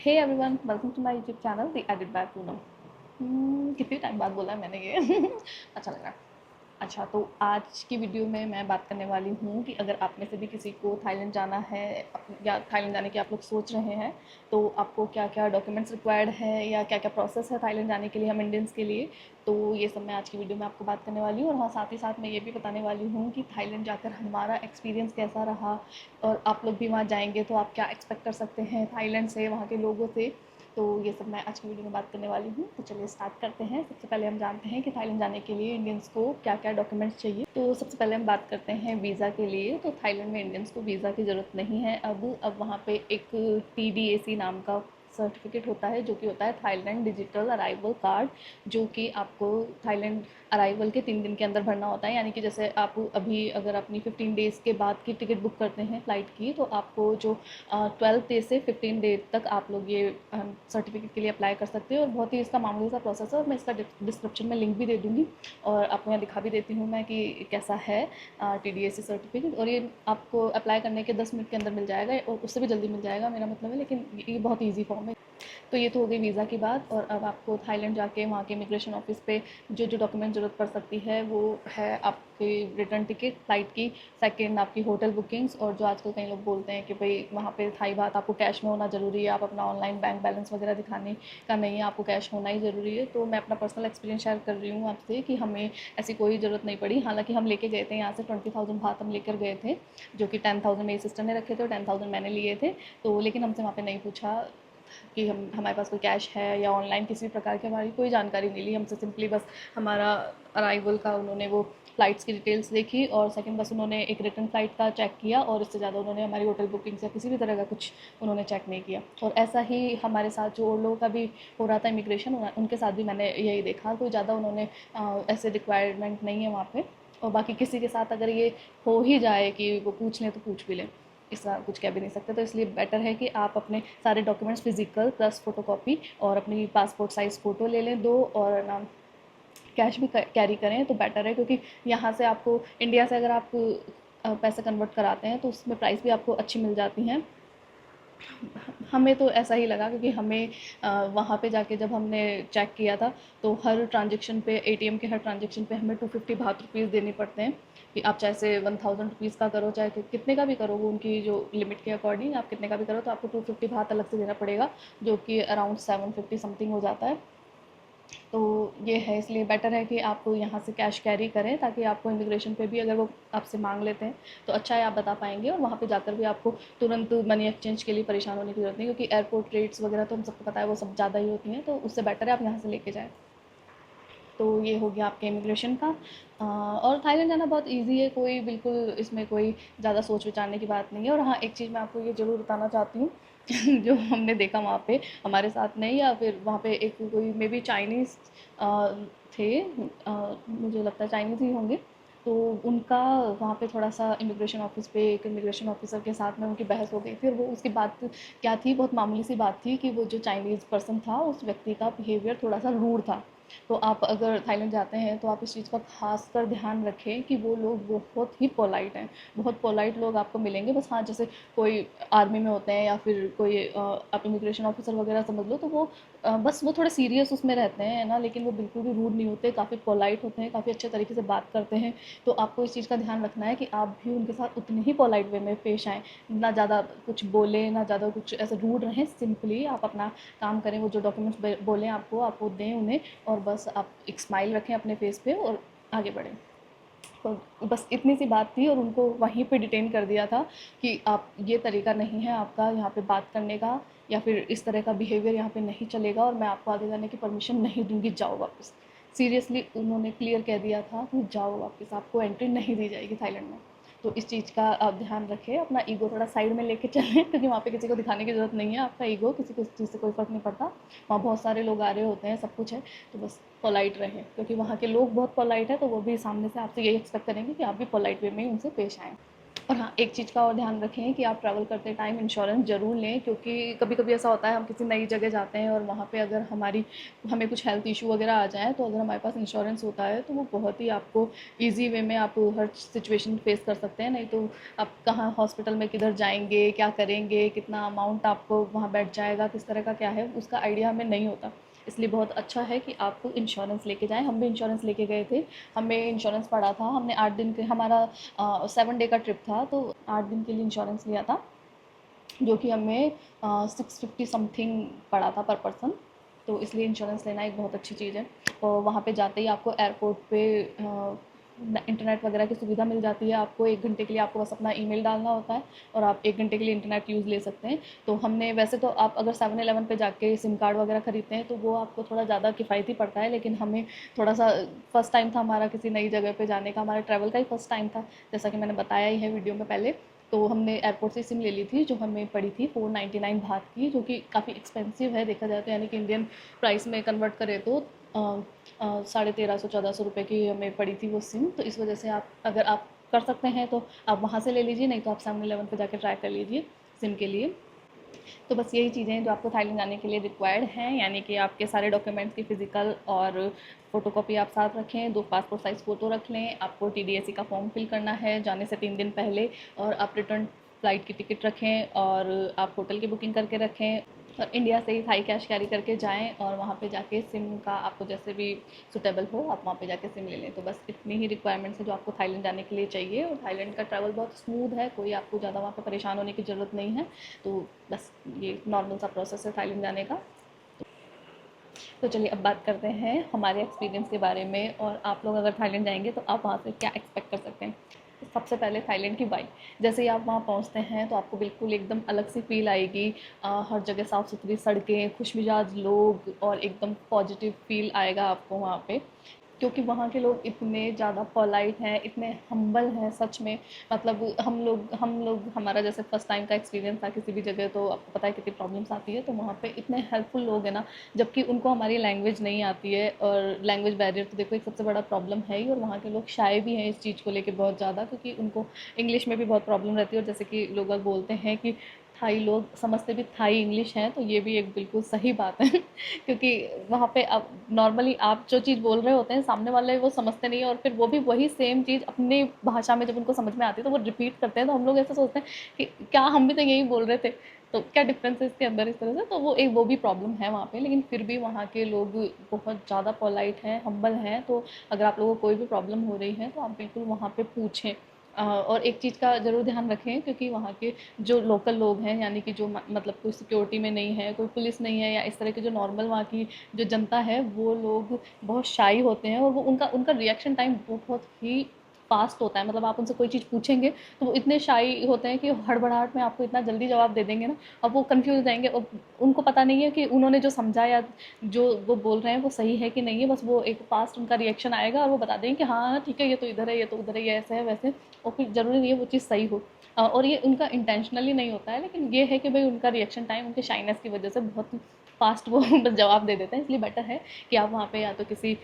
Hey everyone, welcome to my YouTube channel the edit by Poonam. कितने time बाद बोला है मैंने ये अच्छा लग रहा है। अच्छा, तो आज की वीडियो में मैं बात करने वाली हूँ कि अगर आप में से भी किसी को थाईलैंड जाना है या थाईलैंड जाने की आप लोग सोच रहे हैं, तो आपको क्या क्या डॉक्यूमेंट्स रिक्वायर्ड है या क्या क्या प्रोसेस है थाईलैंड जाने के लिए हम इंडियंस के लिए। तो ये सब मैं आज की वीडियो में आपको बात करने वाली हूँ। और हाँ, साथ ही साथ मैं ये भी बताने वाली हूँ कि थाईलैंड जाकर हमारा एक्सपीरियंस कैसा रहा, और आप लोग भी वहाँ जाएंगे तो आप क्या एक्सपेक्ट कर सकते हैं थाईलैंड से, वहाँ के लोगों से। तो ये सब मैं आज की वीडियो में बात करने वाली हूँ। तो चलिए स्टार्ट करते हैं। सबसे पहले हम जानते हैं कि थाईलैंड जाने के लिए इंडियंस को क्या क्या डॉक्यूमेंट्स चाहिए। तो सबसे पहले हम बात करते हैं वीज़ा के लिए। तो थाईलैंड में इंडियंस को वीज़ा की ज़रूरत नहीं है। अब वहाँ पे एक TDAC नाम का सर्टिफिकेट होता है, जो कि होता है थाईलैंड डिजिटल अराइवल कार्ड, जो कि आपको थाईलैंड अराइवल के 3 दिन के अंदर भरना होता है। यानी कि जैसे आप अभी अगर अपनी 15 डेज़ के बाद की टिकट बुक करते हैं फ़्लाइट की, तो आपको जो 12 डे से 15 डे तक आप लोग ये सर्टिफिकेट के लिए अप्लाई कर सकते हो। और बहुत ही इसका मामूली सा प्रोसेस है, और मैं इसका डिस्क्रिप्शन में लिंक भी दे दूँगी, और आपको यहाँ दिखा भी देती हूँ मैं कि कैसा है TDAC सर्टिफिकेट। और ये आपको अप्लाई करने के 10 मिनट के अंदर मिल जाएगा, और उससे भी जल्दी मिल जाएगा मेरा मतलब है, लेकिन ये बहुत ईजी फॉर्म है। तो ये तो हो गई वीज़ा की बात। और अब आपको थाईलैंड जाके वहाँ के इमिग्रेशन ऑफिस पे जो जो डॉक्यूमेंट ज़रूरत पड़ सकती है, वो है आपकी रिटर्न टिकट फ़्लाइट की, सेकंड आपकी होटल बुकिंग्स, और जो आजकल कई लोग बोलते हैं कि भाई वहाँ पे थाई बात आपको कैश में होना ज़रूरी है, आप अपना ऑनलाइन बैंक बैलेंस वगैरह दिखाने का नहीं है, आपको कैश होना ही ज़रूरी है। तो मैं अपना पर्सनल एक्सपीरियंस शेयर कर रही हूँ आपसे कि हमें ऐसी कोई ज़रूरत नहीं पड़ी। हालाँकि हम लेके गए थे यहाँ से 20,000 बात हम लेकर गए थे, जो कि 10,000 मेरी सिस्टर ने रखे थे और 10,000 मैंने लिए थे। तो लेकिन हमसे वहाँ पे नहीं पूछा कि हम हमारे पास कोई कैश है या ऑनलाइन किसी प्रकार की हमारी कोई जानकारी नहीं ली। हमसे सिंपली बस हमारा अराइवल का उन्होंने वो फ़्लाइट्स की डिटेल्स देखी, और सेकंड बस उन्होंने एक रिटर्न फ़्लाइट का चेक किया, और इससे ज़्यादा उन्होंने हमारी होटल बुकिंग्स या किसी भी तरह का कुछ उन्होंने चेक नहीं किया। और ऐसा ही हमारे साथ जो और लोगों का भी हो रहा था इमिग्रेशन, उनके साथ भी मैंने यही देखा। कोई ज़्यादा उन्होंने ऐसे रिक्वायरमेंट नहीं है वहाँ पे। और बाकी किसी के साथ अगर ये हो ही जाए कि वो पूछ लें तो पूछ भी लें, इसका कुछ कह भी नहीं सकते। तो इसलिए बेटर है कि आप अपने सारे डॉक्यूमेंट्स फिजिकल प्लस फोटोकॉपी और अपनी पासपोर्ट साइज़ फ़ोटो ले लें 2, और ना कैश भी कैरी करें तो बेटर है। क्योंकि यहाँ से आपको इंडिया से अगर आप पैसे कन्वर्ट कराते हैं तो उसमें प्राइस भी आपको अच्छी मिल जाती हैं। हमें तो ऐसा ही लगा, क्योंकि हमें वहाँ पे जाके जब हमने चेक किया था, तो हर ट्रांजेक्शन पे ATM के हर ट्रांजेक्शन पे हमें 250 बात रुपीज़ देने पड़ते हैं। कि आप चाहे से 1000 रुपीज़ का करो, चाहे कितने का भी करो, वो उनकी जो लिमिट के अकॉर्डिंग आप कितने का भी करो, तो आपको 250 बात अलग से देना पड़ेगा, जो कि अराउंड 750 समथिंग हो जाता है। तो ये है, इसलिए बेटर है कि आप यहाँ से कैश कैरी करें, ताकि आपको इमिग्रेशन पे भी अगर वो आपसे मांग लेते हैं तो अच्छा है, आप बता पाएंगे। और वहाँ पे जाकर भी आपको तुरंत मनी एक्सचेंज के लिए परेशान होने की ज़रूरत नहीं, क्योंकि एयरपोर्ट रेट्स वगैरह तो हम सबको पता है वो सब ज़्यादा ही होती हैं। तो उससे बेटर है आप यहाँ से लेके जाएँ। तो ये हो गया आपके इमिग्रेशन का। और थाईलैंड जाना बहुत इजी है, कोई बिल्कुल इसमें कोई ज़्यादा सोच विचारने की बात नहीं है। और हाँ, एक चीज़ मैं आपको ये ज़रूर बताना चाहती हूँ जो हमने देखा वहाँ पे हमारे साथ नहीं, या फिर वहाँ पे एक कोई मे बी चाइनीज़ थे, मुझे लगता है चाइनीज़ ही होंगे। तो उनका वहाँ पे थोड़ा-सा इमिग्रेशन ऑफ़िस पे एक इमिग्रेशन ऑफ़िसर के साथ में उनकी बहस हो गई थी। और वो उसकी बात क्या थी, बहुत मामूली सी बात थी कि वो जो चाइनीज़ पर्सन था, उस व्यक्ति का बिहेवियर थोड़ा-सा रूड था। तो आप अगर थाईलैंड जाते हैं तो आप इस चीज़ का ख़ासकर ध्यान रखें कि वो लोग बहुत ही पोलाइट हैं। बहुत पोलाइट लोग आपको मिलेंगे। बस हाँ, जैसे कोई आर्मी में होते हैं या फिर कोई आप इमिग्रेशन ऑफ़िसर वग़ैरह समझ लो, तो वो बस वो थोड़े सीरियस उसमें रहते हैं, है ना? लेकिन वो बिल्कुल भी रूड नहीं होते, काफ़ी पोलाइट होते हैं, काफ़ी अच्छे तरीके से बात करते हैं। तो आपको इस चीज़ का ध्यान रखना है कि आप भी उनके साथ उतने ही पोलाइट वे में पेश आएँ। ना ज़्यादा कुछ बोलें, ना ज़्यादा कुछ ऐसे रूड रहें, सिंपली आप अपना काम करें। वो जो डॉक्यूमेंट्स बोलें आपको, आप वो दें उन्हें, और बस आप एक स्माइल रखें अपने फेस पे और आगे बढ़ें। तो बस इतनी सी बात थी, और उनको वहीं पे डिटेन कर दिया था कि आप, ये तरीका नहीं है आपका यहाँ पे बात करने का, या फिर इस तरह का बिहेवियर यहाँ पे नहीं चलेगा, और मैं आपको आगे जाने की परमिशन नहीं दूँगी, जाओ वापस। सीरियसली उन्होंने क्लियर कह दिया था कि जाओ वापस, आपको एंट्री नहीं दी जाएगी थाईलैंड में। तो इस चीज़ का आप ध्यान रखें, अपना ईगो थोड़ा साइड में लेके चलें, क्योंकि वहाँ पे किसी को दिखाने की ज़रूरत नहीं है। आपका ईगो किसी को इस चीज़ से कोई फ़र्क नहीं पड़ता। वहाँ बहुत सारे लोग आ रहे होते हैं, सब कुछ है। तो बस पोलाइट रहें, क्योंकि वहाँ के लोग बहुत पोलाइट हैं, तो वो भी सामने से आपसे यही एक्सपेक्ट करेंगे कि आप भी पोलाइट वे में ही उनसे पेश आएँ। और हाँ, एक चीज़ का और ध्यान रखें कि आप ट्रैवल करते टाइम इंश्योरेंस ज़रूर लें, क्योंकि कभी-कभी ऐसा होता है हम किसी नई जगह जाते हैं और वहाँ पे अगर हमें कुछ हेल्थ इश्यू वगैरह आ जाए, तो अगर हमारे पास इंश्योरेंस होता है तो वो बहुत ही आपको ईज़ी वे में आप हर सिचुएशन फेस कर सकते हैं। नहीं तो आप कहाँ हॉस्पिटल में किधर जाएँगे, क्या करेंगे, कितना अमाउंट आपको वहाँ बैठ जाएगा, किस तरह का क्या है, उसका आइडिया हमें नहीं होता। इसलिए बहुत अच्छा है कि आप इंश्योरेंस लेके जाएँ। हम भी इंश्योरेंस लेके गए थे। हमें इंश्योरेंस पड़ा था। हमने 8 दिन के हमारा 7 डे का ट्रिप था, तो 8 दिन के लिए इंश्योरेंस लिया था, जो कि हमें 650 समथिंग पड़ा था पर पर्सन। तो इसलिए इंश्योरेंस लेना एक बहुत अच्छी चीज़ है। और वहाँ पे जाते ही आपको एयरपोर्ट पे इंटरनेट वगैरह की सुविधा मिल जाती है। आपको 1 घंटे के लिए आपको बस अपना ईमेल डालना होता है और आप 1 घंटे के लिए इंटरनेट यूज़ ले सकते हैं। तो हमने वैसे तो आप अगर 7-11 पे जाके सिम कार्ड वगैरह खरीदते हैं तो वो आपको थोड़ा ज़्यादा किफ़ायती पड़ता है, लेकिन हमें थोड़ा-सा फर्स्ट टाइम था हमारा किसी नई जगह पे जाने का, हमारा ट्रैवल का ही फर्स्ट टाइम था, जैसा कि मैंने बताया ही है वीडियो में पहले। तो हमने एयरपोर्ट से सिम ले ली थी, जो हमें पड़ी थी 499 बात की, जो कि काफ़ी एक्सपेंसिव है देखा जाए तो, यानी कि इंडियन प्राइस में कन्वर्ट करें तो 1350-1400 रुपये की हमें पड़ी थी वो सिम। तो इस वजह से आप अगर आप कर सकते हैं तो आप वहाँ से ले लीजिए, नहीं तो आप 7-11 पे जाके ट्राई कर लीजिए सिम के लिए। तो बस यही चीज़ें हैं जो आपको थाईलैंड जाने के लिए रिक्वायर्ड हैं, यानी कि आपके सारे डॉक्यूमेंट्स की फ़िज़िकल और फ़ोटोकॉपी आप साथ रखें, 2 पासपोर्ट साइज़ फ़ोटो रख लें, आपको टीडीएससी का फॉर्म फिल करना है जाने से 3 दिन पहले, और आप रिटर्न फ़्लाइट की टिकट रखें और आप होटल की बुकिंग करके रखें, और इंडिया से ही थाई कैश कैरी करके जाएँ और वहाँ पे जाके सिम का आपको जैसे भी सूटेबल हो आप वहाँ पे जाके सिम ले लें। तो बस इतनी ही रिक्वायरमेंट्स है जो आपको थाईलैंड जाने के लिए चाहिए, और थाईलैंड का ट्रैवल बहुत स्मूथ है, कोई आपको ज़्यादा वहाँ पे परेशान होने की ज़रूरत नहीं है। तो बस ये नॉर्मल सा प्रोसेस है थाईलैंड जाने का। तो चलिए अब बात करते हैं हमारे एक्सपीरियंस के बारे में, और आप लोग अगर थाईलैंड जाएंगे तो आप वहाँ से क्या एक्सपेक्ट कर सकते हैं। तो सबसे पहले थाईलैंड की वाइब, जैसे ही आप वहाँ पहुँचते हैं तो आपको बिल्कुल एकदम अलग सी फील आएगी। हर जगह साफ़ सुथरी सड़कें, खुशमिजाज लोग, और एकदम पॉजिटिव फील आएगा आपको वहाँ पे, क्योंकि वहाँ के लोग इतने ज़्यादा पोलाइट हैं, इतने हम्बल हैं सच में। मतलब हम लोग हमारा जैसे फर्स्ट टाइम का एक्सपीरियंस था किसी भी जगह, तो आपको पता है कितनी प्रॉब्लम्स आती है, तो वहाँ पे इतने हेल्पफुल लोग हैं ना, जबकि उनको हमारी लैंग्वेज नहीं आती है, और लैंग्वेज बैरियर तो देखो एक सबसे बड़ा प्रॉब्लम है ही, और वहाँ के लोग शाय भी हैं इस चीज़ को लेके बहुत ज़्यादा, क्योंकि उनको इंग्लिश में भी बहुत प्रॉब्लम रहती है। और जैसे कि लोग बोलते हैं कि थाई लोग समझते भी थाई इंग्लिश हैं, तो ये भी एक बिल्कुल सही बात है क्योंकि वहाँ पे अब नॉर्मली आप जो चीज़ बोल रहे होते हैं सामने वाले वो समझते नहीं है, और फिर वो भी वही सेम चीज़ अपनी भाषा में जब उनको समझ में आती है तो वो रिपीट करते हैं, तो हम लोग ऐसे सोचते हैं कि क्या हम भी तो यही बोल रहे थे, तो क्या डिफरेंस है इसके अंदर, इस तरह से। तो वो भी प्रॉब्लम है वहाँ पे, लेकिन फिर भी वहाँ के लोग बहुत ज़्यादा पोलाइट हैं, हम्बल हैं। तो अगर आप लोगों को कोई भी प्रॉब्लम हो रही है तो आप बिल्कुल वहाँ पे पूछें। और एक चीज़ का ज़रूर ध्यान रखें, क्योंकि वहाँ के जो लोकल लोग हैं, यानी कि जो मतलब कोई सिक्योरिटी में नहीं है, कोई पुलिस नहीं है, या इस तरह के जो नॉर्मल वहाँ की जो जनता है, वो लोग बहुत शाई होते हैं, और वो उनका उनका रिएक्शन टाइम बहुत ही फास्ट होता है। मतलब आप उनसे कोई चीज़ पूछेंगे तो वो इतने शाई होते हैं कि हड़बड़ाहट में आपको इतना जल्दी जवाब दे देंगे ना, अब वो कंफ्यूज हो जाएंगे, और उनको पता नहीं है कि उन्होंने जो समझा या जो वो बोल रहे हैं वो सही है कि नहीं है। बस वो एक फास्ट उनका रिएक्शन आएगा और वो बता देंगे कि हाँ हाँ ठीक है, ये तो इधर है, ये तो उधर है, ये ऐसे है वैसे, और फिर ज़रूरी नहीं है वो चीज़ सही हो। और ये उनका इंटेंशनली नहीं होता है, लेकिन ये है कि भाई उनका रिएक्शन टाइम उनके शाइनेस की वजह से बहुत फास्ट वो बस जवाब दे देते हैं। इसलिए बेटर है कि आप वहाँ पे या तो किसी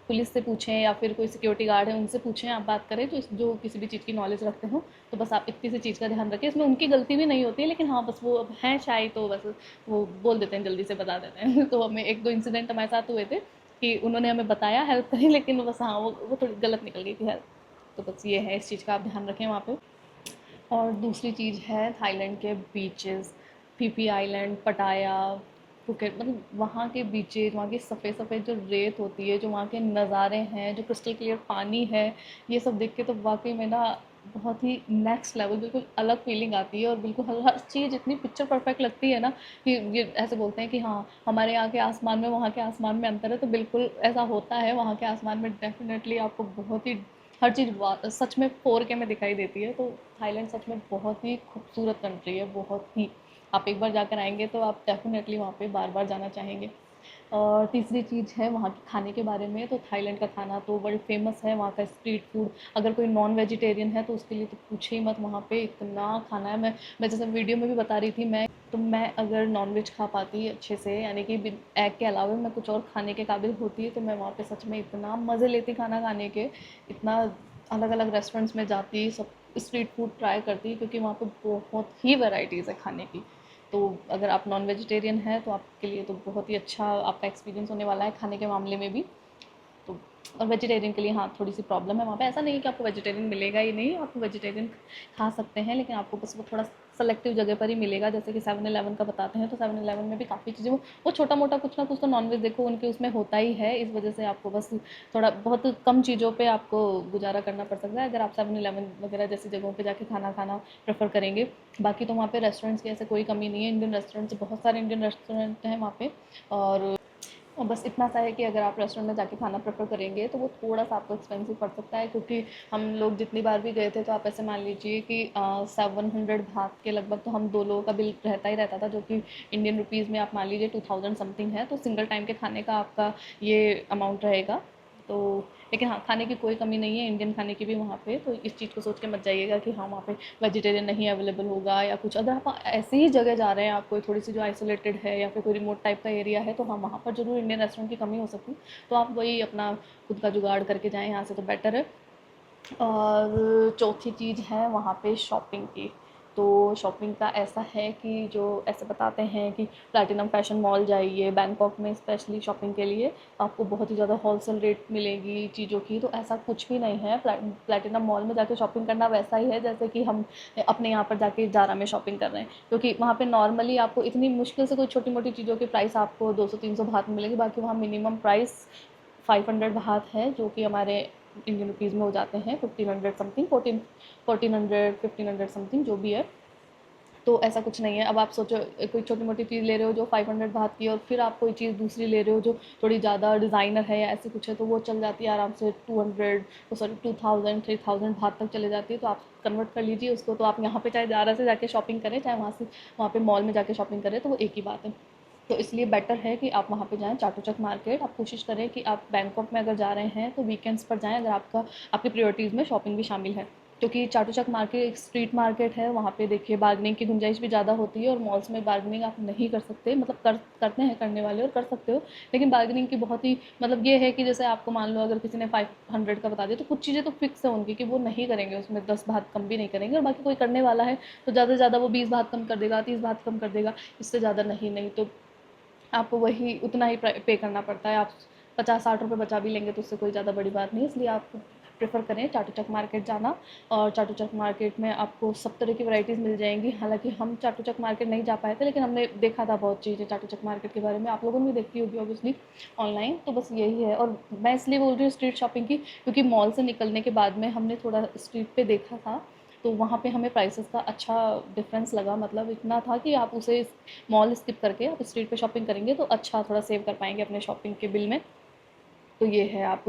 पुलिस से पूछें, या फिर कोई सिक्योरिटी गार्ड है उनसे पूछें, आप बात करें तो जो किसी भी चीज़ की नॉलेज रखते हो। तो बस आप इतनी सी चीज़ का ध्यान रखें, इसमें उनकी गलती भी नहीं होती है, लेकिन हाँ बस वो अब हैं शाय, तो बस वो बोल देते हैं, जल्दी से बता देते हैं तो हमें 1-2 इंसिडेंट हमारे साथ हुए थे कि उन्होंने हमें बताया, हेल्प करी, लेकिन बस हाँ वो थोड़ी गलत निकल गई थी हेल्प। तो बस ये है, इस चीज़ का आप ध्यान रखें वहाँ पे। और दूसरी चीज़ है थाईलैंड के बीचेस, पीपी आइलैंड, पटाया, फुकेट, मतलब वहाँ के बीचेस, वहाँ की सफ़ेद सफ़ेद जो रेत होती है, जो वहाँ के नज़ारे हैं, जो क्रिस्टल क्लियर पानी है, ये सब देख के तो वाकई में ना बहुत ही नेक्स्ट लेवल, बिल्कुल अलग फीलिंग आती है, और बिल्कुल हर हर चीज़ इतनी पिक्चर परफेक्ट लगती है ना, कि ये ऐसे बोलते हैं कि हाँ हमारे यहाँ के आसमान में वहाँ के आसमान में अंतर है, तो बिल्कुल ऐसा होता है। वहाँ के आसमान में डेफिनेटली आपको बहुत ही हर चीज़ सच में 4K में दिखाई देती है। तो थाईलैंड सच में बहुत ही खूबसूरत कंट्री है, बहुत ही। आप एक बार जाकर आएंगे तो आप डेफिनेटली वहाँ पे बार बार जाना चाहेंगे। और तीसरी चीज़ है वहाँ के खाने के बारे में, तो थाईलैंड का खाना तो वर्ल्ड फेमस है, वहाँ का स्ट्रीट फूड। अगर कोई नॉन वेजिटेरियन है तो उसके लिए तो पूछे ही मत, वहाँ पे इतना खाना है। मैं जैसे वीडियो में भी बता रही थी, मैं अगर नॉन वेज खा पाती अच्छे से, यानी कि एग के अलावा मैं कुछ और खाने के काबिल होती, तो मैं वहाँ पे सच में इतना मज़े लेती खाना खाने के, इतना अलग अलग रेस्टोरेंट्स में जाती, सब स्ट्रीट फूड ट्राई करती क्योंकि वहाँ पे बहुत ही वैराइटीज़ है खाने की। तो अगर आप नॉन वेजिटेरियन हैं तो आपके लिए तो बहुत ही अच्छा आपका एक्सपीरियंस होने वाला है खाने के मामले में भी। तो और वेजिटेरियन के लिए हाँ थोड़ी सी प्रॉब्लम है वहाँ पे, ऐसा नहीं है कि आपको वेजिटेरियन मिलेगा ही नहीं, आपको वेजिटेरियन खा सकते हैं, लेकिन आपको बस वो थोड़ा सेलेक्टिव जगह पर ही मिलेगा। जैसे कि 7-Eleven का बताते हैं तो 7-Eleven में भी काफ़ी चीज़ें वो छोटा मोटा कुछ ना कुछ तो नॉनवेज देखो उनके उसमें होता ही है, इस वजह से आपको बस थोड़ा बहुत कम चीज़ों पे आपको गुजारा करना पड़ सकता है अगर आप 7-Eleven वगैरह जैसी जगहों पे जाके खाना खाना प्रेफर करेंगे। बाकी तो वहाँ पे रेस्टोरेंट्स की ऐसे कोई कमी नहीं है, इंडियन रेस्टोरेंट्स बहुत सारे इंडियन रेस्टोरेंट हैं वहाँ पे। और बस इतना सा है कि अगर आप रेस्टोरेंट में जाके खाना प्रेफर करेंगे तो वो थोड़ा सा आपको एक्सपेंसिव पड़ सकता है, क्योंकि हम लोग जितनी बार भी गए थे तो आप ऐसे मान लीजिए कि 700 बाht के लगभग तो हम 2 लोगों का बिल रहता ही रहता था, जो कि इंडियन रुपीज़ में आप मान लीजिए 2000 समथिंग है। तो सिंगल टाइम के खाने का आपका ये अमाउंट रहेगा। तो लेकिन हाँ खाने की कोई कमी नहीं है, इंडियन खाने की भी वहाँ पे, तो इस चीज़ को सोच के मत जाइएगा कि हाँ वहाँ पे वेजिटेरियन नहीं अवेलेबल होगा या कुछ। अगर आप ऐसी ही जगह जा रहे हैं, आप कोई थोड़ी सी जो आइसोलेटेड है या फिर कोई रिमोट टाइप का एरिया है, तो हाँ वहाँ पर जरूर इंडियन रेस्टोरेंट की कमी हो सकती है। तो आप वही अपना खुद का जुगाड़ करके जाएँ यहाँ से तो बेटर है। और चौथी चीज़ है वहाँ पे शॉपिंग की। तो शॉपिंग का ऐसा है कि जो ऐसे बताते हैं कि प्लैटिनम फैशन मॉल जाइए बैंकॉक में स्पेशली शॉपिंग के लिए, आपको बहुत ही ज़्यादा होलसेल रेट मिलेगी चीज़ों की। तो ऐसा कुछ भी नहीं है, प्लैटिनम मॉल में जाके शॉपिंग करना वैसा ही है जैसे कि हम अपने यहाँ पर जाके ज़ारा में शॉपिंग कर रहे हैं, क्योंकि वहाँ पे नॉर्मली आपको इतनी मुश्किल से कोई छोटी मोटी चीज़ों की प्राइस आपको 200-300 बात में मिलेगी। बाकी वहाँ मिनिमम प्राइस 500 बात है, जो कि हमारे इंडियन रुपीज़ में हो जाते हैं 1500 समथिंग, 1400 1500 समथिंग जो भी है। तो ऐसा कुछ नहीं है। अब आप सोचो कोई छोटी मोटी चीज़ ले रहे हो जो 500 बात की, और फिर आप कोई चीज़ दूसरी ले रहे हो जो थोड़ी ज़्यादा डिज़ाइनर है या ऐसी कुछ है, तो वो चल जाती है आराम से 2000 3000 बात तक चले जाती है। तो आप कन्वर्ट कर लीजिए उसको। तो आप यहाँ पे चाहे ज़ारा से जाके शॉपिंग करें, चाहे वहाँ पे मॉल में जाके शॉपिंग करें, तो वो एक ही बात है। तो इसलिए बेटर है कि आप वहाँ पे जाएँ चाटुचक मार्केट। आप कोशिश करें कि आप बैंकॉक में अगर जा रहे हैं तो वीकेंड्स पर जाएँ, अगर आपकी प्रायोरिटीज़ में शॉपिंग भी शामिल है। क्योंकि चाटुचक मार्केट एक स्ट्रीट मार्केट है, वहाँ पे देखिए बार्गेनिंग की गुंजाइश भी ज़्यादा होती है, और मॉल्स में बार्गेनिंग आप नहीं कर सकते, मतलब करते हैं करने वाले और कर सकते हो, लेकिन बार्गेनिंग की बहुत ही मतलब ये है कि जैसे आपको मान लो अगर किसी ने 500 का बता दिया, तो कुछ चीज़ें तो फिक्स है उनकी कि वो नहीं करेंगे, उसमें 10 बात कम भी नहीं करेंगे। और बाकी कोई करने वाला है तो ज़्यादा से ज़्यादा वो 20 बात कम कर देगा, 30 बात कम कर देगा, इससे ज़्यादा नहीं। तो आपको वही उतना ही पे करना पड़ता है। आप 50-60 रुपये बचा भी लेंगे तो उससे कोई ज़्यादा बड़ी बात नहीं है। इसलिए आप प्रेफर करें चाटुचक मार्केट जाना। और चाटुचक मार्केट में आपको सब तरह की वैराइटीज़ मिल जाएंगी। हालांकि हम चाटुचक मार्केट नहीं जा पाए थे, लेकिन हमने देखा था बहुत चीज़ें चाटुचक मार्केट के बारे में, आप लोगों ने भी देखी होगी ऑब्वियसली ऑनलाइन। तो बस यही है। और मैं इसलिए बोल रही हूँ स्ट्रीट शॉपिंग की, क्योंकि मॉल से निकलने के बाद में हमने थोड़ा स्ट्रीट पे देखा था, तो वहाँ पे हमें प्राइसेस का अच्छा डिफरेंस लगा। मतलब इतना था कि आप उसे मॉल स्किप करके आप स्ट्रीट पे शॉपिंग करेंगे तो अच्छा थोड़ा सेव कर पाएंगे अपने शॉपिंग के बिल में। तो ये है, आप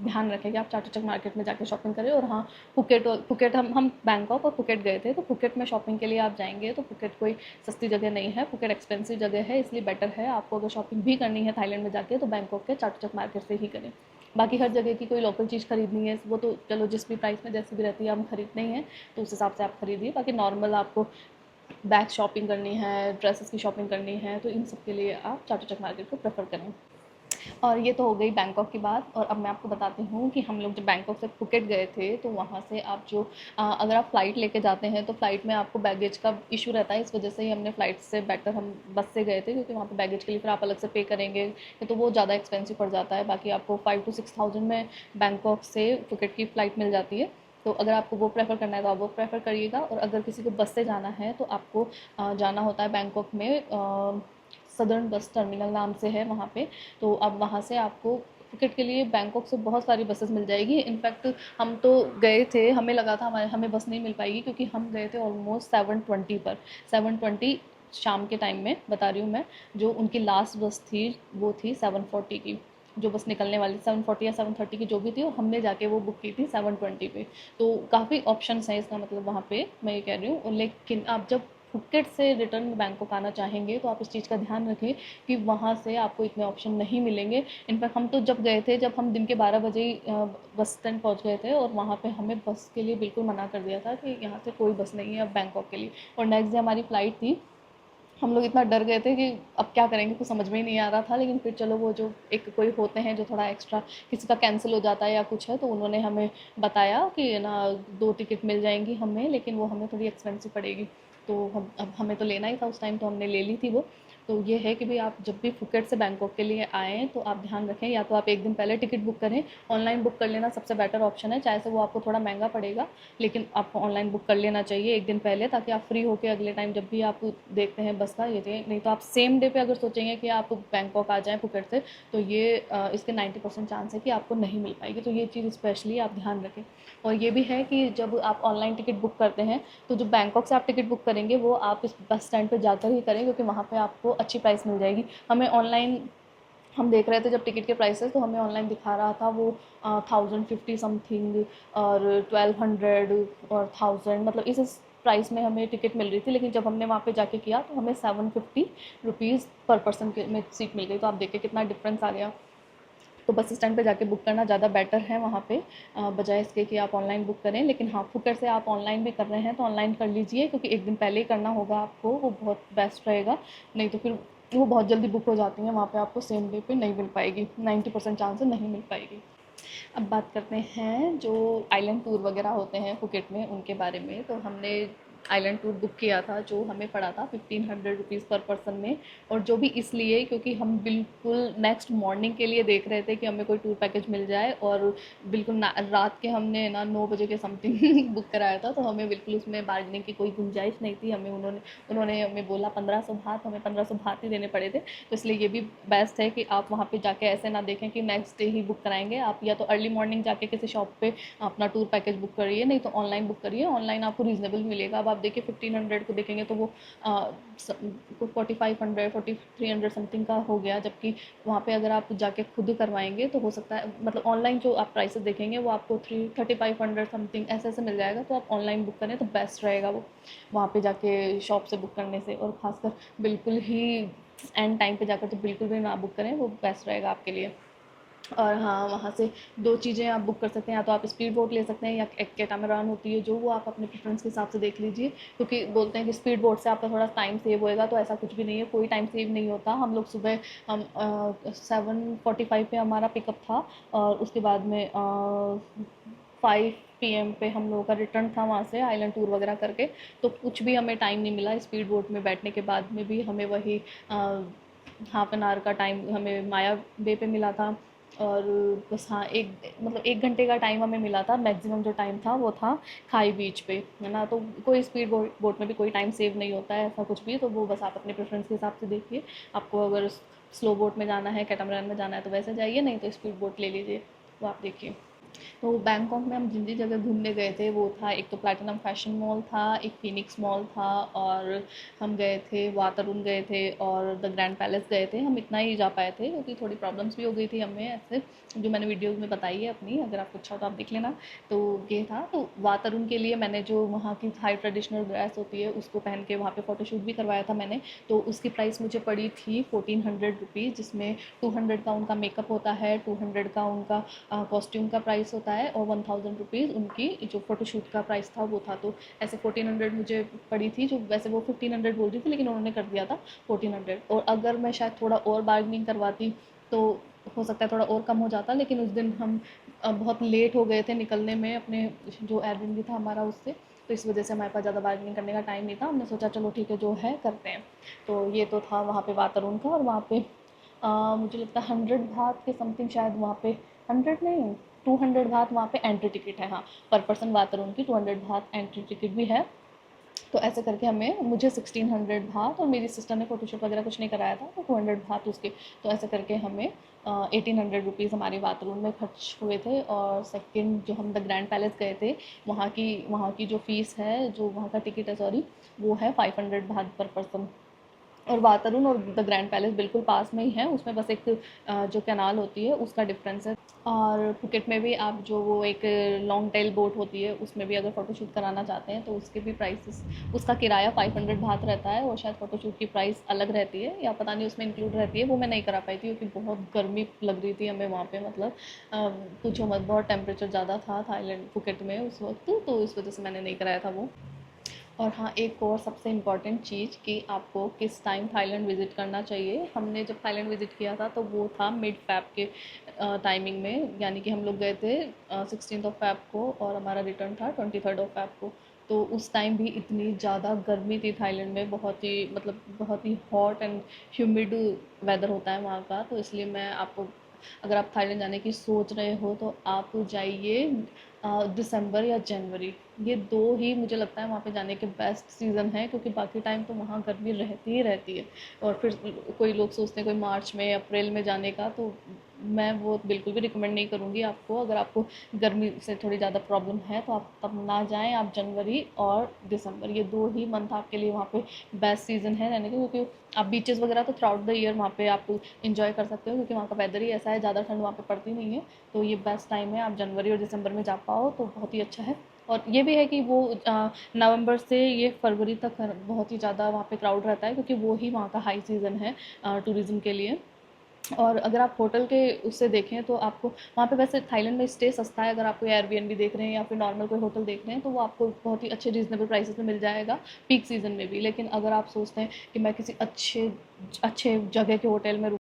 ध्यान रखें कि आप चाटुचक मार्केट में जाके शॉपिंग करें। और हाँ फुकेट हम बैंकॉक और फुकेट गए थे, तो फुकेट में शॉपिंग के लिए आप जाएंगे तो फुकेट कोई सस्ती जगह नहीं है, फुकेट एक्सपेंसिव जगह है। इसलिए बेटर है आपको अगर शॉपिंग भी करनी है थाईलैंड में जाके, तो बैंकॉक के चाटुचक मार्केट से ही करें। बाकी हर जगह की कोई लोकल चीज़ खरीदनी है वो तो चलो जिस भी प्राइस में जैसी भी रहती है हम खरीदते ही हैं, तो उस हिसाब से आप खरीदिए। बाकी नॉर्मल आपको बैग शॉपिंग करनी है, ड्रेसेस की शॉपिंग करनी है, तो इन सब के लिए आप चाटुचक मार्केट को प्रेफर करें। और ये तो हो गई बैंकॉक की बात। और अब मैं आपको बताती हूँ कि हम लोग जब बैंकॉक से फुकेट गए थे, तो वहाँ से आप जो अगर आप फ़्लाइट लेके जाते हैं तो फ़्लाइट में आपको बैगेज का इशू रहता है। इस वजह से ही हमने फ़्लाइट से बेटर हम बस से गए थे, क्योंकि वहाँ पे बैगेज के लिए फिर आप अलग से पे करेंगे तो वो ज़्यादा एक्सपेंसिव पड़ जाता है। बाकी आपको 5 to 6 thousand में बैंकॉक से फुकेट की फ़्लाइट मिल जाती है। तो अगर आपको वो प्रेफर करना है तो आप वो प्रेफर करिएगा। और अगर किसी को बस से जाना है तो आपको जाना होता है बैंकॉक में सदर्न बस टर्मिनल नाम से है वहाँ पे। तो अब वहाँ से आपको टिकट के लिए बैंकॉक से बहुत सारी बसेस मिल जाएगी। इनफैक्ट हम तो गए थे, हमें लगा था हमें बस नहीं मिल पाएगी, क्योंकि हम गए थे ऑलमोस्ट 7:20 पर। 7:20 शाम के टाइम में बता रही हूँ मैं। जो उनकी लास्ट बस थी वो थी 7:40 की, जो बस निकलने वाली 7:40 या 7:30 की जो भी थी, वो हमने जाके वो बुक की थी 7:20 पे। तो काफ़ी ऑप्शंस हैं, इसका मतलब वहाँ पे मैं ये कह रही हूँ। लेकिन आप जब फुकेट से रिटर्न बैंकॉक आना चाहेंगे तो आप इस चीज़ का ध्यान रखें कि वहाँ से आपको इतने ऑप्शन नहीं मिलेंगे। इनफैक्ट हम तो जब गए थे, जब हम दिन के 12 बजे ही बस स्टैंड पहुँच गए थे, और वहाँ पे हमें बस के लिए बिल्कुल मना कर दिया था कि यहाँ से कोई बस नहीं है अब बैंकॉक के लिए। और नेक्स्ट डे हमारी फ़्लाइट थी हम लोग इतना डर गए थे कि अब क्या करेंगे, कुछ समझ में ही नहीं आ रहा था। लेकिन फिर चलो वो जो एक कोई होते हैं जो थोड़ा एक्स्ट्रा, किसी का कैंसिल हो जाता है या कुछ है, तो उन्होंने हमें बताया कि ना 2 टिकट मिल जाएंगी हमें, लेकिन वो हमें थोड़ी एक्सपेंसिव पड़ेगी। तो हम अब हमें तो लेना ही था उस टाइम, तो हमने ले ली थी वो। तो ये है कि भाई आप जब भी फुकेट से बैंकॉक के लिए आएँ तो आप ध्यान रखें, या तो आप 1 दिन पहले टिकट बुक करें। ऑनलाइन बुक कर लेना सबसे बेटर ऑप्शन है, चाहे से वो आपको थोड़ा महंगा पड़ेगा, लेकिन आपको ऑनलाइन बुक कर लेना चाहिए 1 दिन पहले, ताकि आप फ्री होकर अगले टाइम जब भी आप देखते हैं बस का ये चाहिए। नहीं तो आप सेम डे पे अगर सोचेंगे कि आप बैंकॉक आ जाएँ फुकेट से, तो ये इसके 90% चांस है कि आपको नहीं मिल पाएगी। तो ये चीज़ स्पेशली आप ध्यान रखें। और ये भी है कि जब आप ऑनलाइन टिकट बुक करते हैं, तो जो बैंकॉक से आप टिकट बुक करेंगे वो आप इस बस स्टैंड पे जाकर ही करें, क्योंकि वहाँ पे आपको अच्छी प्राइस मिल जाएगी। हमें ऑनलाइन हम देख रहे थे जब टिकट के प्राइसेस, तो हमें ऑनलाइन दिखा रहा था वो 1050 समथिंग और 1200 और 1000, मतलब इस प्राइस में हमें टिकट मिल रही थी। लेकिन जब हमने वहाँ पे जाके किया तो हमें 750 रुपीज़ पर पर्सन के में सीट मिल गई। तो आप देखिए कितना डिफरेंस आ गया। तो बस स्टैंड पे जाके बुक करना ज़्यादा बेटर है वहाँ पे, बजाय इसके कि आप ऑनलाइन बुक करें। लेकिन हाँ, फुकर से आप ऑनलाइन भी कर रहे हैं तो ऑनलाइन कर लीजिए, क्योंकि 1 दिन पहले ही करना होगा आपको, वो बहुत बेस्ट रहेगा। नहीं तो फिर वो बहुत जल्दी बुक हो जाती हैं, वहाँ पे आपको सेम डे पे नहीं मिल पाएगी, 90% चांस है नहीं मिल पाएगी। अब बात करते हैं जो आइलैंड टूर वगैरह होते हैं फुकेट में, उनके बारे में। तो हमने आइलैंड टूर बुक किया था, जो हमें पड़ा था 1500 रुपीज़ पर पर्सन में। और जो भी इसलिए क्योंकि हम बिल्कुल नेक्स्ट मॉर्निंग के लिए देख रहे थे कि हमें कोई टूर पैकेज मिल जाए, और बिल्कुल रात के हमने ना 9 बजे के समथिंग बुक कराया था, तो हमें बिल्कुल उसमें बार्गेनिंग की कोई गुंजाइश नहीं थी। हमें उन्होंने हमें बोला 1500 भात, हमें 1500 भात ही देने पड़े थे। तो इसलिए ये भी बेस्ट है कि आप वहाँ पे जाके ऐसे ना देखें कि नेक्स्ट डे ही बुक कराएंगे। आप या तो अर्ली मॉर्निंग जाके किसी शॉप पे अपना टूर पैकेज बुक करिए, नहीं तो ऑनलाइन बुक करिए। ऑनलाइन आपको रीजनेबल मिलेगा। अब आप देखिए 1500 को देखेंगे तो वो 4500 4300 समथिंग का हो गया, जबकि वहाँ पे अगर आप जाके खुद करवाएंगे तो हो सकता है, मतलब ऑनलाइन जो आप प्राइसेस देखेंगे वो आपको 3500 समथिंग ऐसे ऐसे मिल जाएगा। तो आप ऑनलाइन बुक करें तो बेस्ट रहेगा वो, वहाँ पे जाके शॉप से बुक करने से। और ख़ासकर बिल्कुल ही एंड टाइम पे जाकर तो बिल्कुल भी ना बुक करें, वो बेस्ट रहेगा आपके लिए। और हाँ, वहाँ से 2 चीज़ें आप बुक कर सकते हैं, या तो आप स्पीड बोट ले सकते हैं या एक कैटामरान होती है, जो वो आप अपने प्रेफरेंस के हिसाब से देख लीजिए। क्योंकि बोलते हैं कि स्पीड बोट से आपका थोड़ा टाइम सेव होएगा, तो ऐसा कुछ भी नहीं है, कोई टाइम सेव नहीं होता। हम लोग सुबह 7:45 पे हमारा पिकअप था, और उसके बाद में 5 PM पे हम लोगों का रिटर्न था वहाँ से आइलैंड टूर वगैरह करके। तो कुछ भी हमें टाइम नहीं मिला। स्पीड बोट में बैठने के बाद में भी हमें वही हाफ एन आवर का टाइम हमें माया बे पे मिला था। और बस हाँ, एक मतलब 1 घंटे का टाइम हमें मिला था। मैक्सिमम जो टाइम था वो था खाई बीच पे, है ना। तो कोई स्पीड बोट में भी कोई टाइम सेव नहीं होता है ऐसा कुछ भी। तो वो बस आप अपने प्रेफरेंस के हिसाब से देखिए। आपको अगर स्लो बोट में जाना है, कैटामरान में जाना है, तो वैसे जाइए, नहीं तो स्पीड बोट ले लीजिए, वो आप देखिए। तो बैंकॉक में हम जिन जिन जगह घूमने गए थे वो था, एक तो प्लैटिनम फैशन मॉल था, एक फिनिक्स मॉल था, और हम गए थे वातावरण गए थे, और द ग्रैंड पैलेस गए थे। हम इतना ही जा पाए थे क्योंकि थोड़ी प्रॉब्लम्स भी हो गई थी हमें, ऐसे जो मैंने वीडियोज़ में बताई है अपनी, अगर आपको अच्छा हो तो आप देख लेना। तो ये था। तो वातावरण के लिए मैंने जो वहाँ की थाई ट्रेडिशनल ड्रेस होती है उसको पहन के वहाँ पे फ़ोटोशूट भी करवाया था मैंने। तो उसकी प्राइस मुझे पड़ी थी 1400 रुपीज़, जिसमें 200 का उनका मेकअप होता है, 200 का उनका कॉस्ट्यूम का प्राइस होता है, और 1000 रुपीज़ उनकी जो फ़ोटोशूट का प्राइस था वो था। तो ऐसे 1400 मुझे पड़ी थी, जो वैसे वो 1500 बोल रही थी, लेकिन उन्होंने कर दिया था 1400। और अगर मैं शायद थोड़ा और बार्गनिंग करवाती तो हो सकता है थोड़ा और कम हो जाता। लेकिन उस दिन हम बहुत लेट हो गए थे निकलने में, अपने जो एयरबीएनबी था हमारा उससे। तो इस वजह से हमारे पास ज़्यादा बार्गेनिंग करने का टाइम नहीं था। हमने सोचा चलो ठीक है जो है करते हैं। तो ये तो था वहाँ पे वातावरण का। और वहाँ पे मुझे लगता है 100 बाथ के समथिंग शायद वहाँ पे, 100 नहीं, 200 बाथ वहाँ पे एंट्री टिकट है। हाँ, पर पर्सन वातावरण की 200 बाथ एंट्री टिकट भी है। तो ऐसे करके हमें मुझे 1600 बाथ, और मेरी सिस्टर ने फ़ोटोशूट वगैरह कुछ नहीं कराया था, तो 200 बाथ उसके। तो ऐसे करके हमें 1800 रुपीज़ हमारे बाथरूम में खर्च हुए थे। और सेकंड जो हम द ग्रैंड पैलेस गए थे, वहाँ की जो फ़ीस है, जो वहाँ का टिकट है सॉरी, वो है 500 बाथ पर पर्सन। और वातावरण और द ग्रैंड पैलेस बिल्कुल पास में ही है, उसमें बस एक जो कैनाल होती है उसका डिफरेंस है। और फुकेट में भी आप जो वो एक लॉन्ग टेल बोट होती है उसमें भी अगर फ़ोटोशूट कराना चाहते हैं तो उसके भी प्राइसेस, उसका किराया 500 बाथ रहता है। और शायद फ़ोटोशूट की प्राइस अलग रहती है, या पता नहीं उसमें इंक्लूड रहती है, वो मैं नहीं करा पाई थी क्योंकि बहुत गर्मी लग रही थी हमें वहाँ पे। मतलब पूछो मत, बहुत टेम्परेचर ज़्यादा था थाईलैंड फुकेट में उस वक्त, तो इस वजह से मैंने नहीं कराया था वो। और हाँ, एक और सबसे इम्पॉर्टेंट चीज़ कि आपको किस टाइम थाईलैंड विज़िट करना चाहिए। हमने जब थाईलैंड विज़िट किया था तो वो था मिड फ़ैब के टाइमिंग में, यानी कि हम लोग गए थे 16 ऑफ फ़ैब को और हमारा रिटर्न था 23 ऑफ फ़ैब को। तो उस टाइम भी इतनी ज़्यादा गर्मी थी थाईलैंड में, बहुत ही मतलब बहुत ही हॉट एंड ह्यूमिड वेदर होता है वहाँ का। तो इसलिए मैं आपको, अगर आप थाईलैंड जाने की सोच रहे हो तो आप जाइए दिसंबर या जनवरी। ये दो ही मुझे लगता है वहाँ पे जाने के बेस्ट सीज़न है, क्योंकि बाकी टाइम तो वहाँ गर्मी रहती ही रहती है। और फिर कोई लोग सोचते हैं कोई मार्च में अप्रैल में जाने का, तो मैं वो बिल्कुल भी रिकमेंड नहीं करूँगी आपको। अगर आपको गर्मी से थोड़ी ज़्यादा प्रॉब्लम है तो आप तब ना जाएं, आप जनवरी और दिसंबर, ये दो ही मंथ आपके लिए वहाँ पे बेस्ट सीज़न है रहने के, क्योंकि आप बीचेस वगैरह तो थ्रू आउट द ईयर वहाँ पे आप इंजॉय कर सकते हो, क्योंकि वहाँ का वेदर ही ऐसा है, ज़्यादा ठंड वहाँ पे पड़ती नहीं है। तो ये बेस्ट टाइम है, आप जनवरी और दिसंबर में जा पाओ तो बहुत ही अच्छा है। और ये भी है कि वो नवंबर से ये फरवरी तक बहुत ही ज़्यादा वहाँ पे क्राउड रहता है, क्योंकि वो ही वहाँ का हाई सीज़न है टूरिज़्म के लिए। और अगर आप होटल के उससे देखें तो आपको वहाँ पे, वैसे थाईलैंड में स्टे सस्ता है, अगर आप कोई एयरबीएनबी देख रहे हैं या फिर नॉर्मल कोई होटल देख रहे हैं तो वो आपको बहुत ही अच्छे रीज़नेबल प्राइसेस में मिल जाएगा पीक सीज़न में भी। लेकिन अगर आप सोचते हैं कि मैं किसी अच्छे अच्छे जगह के होटल में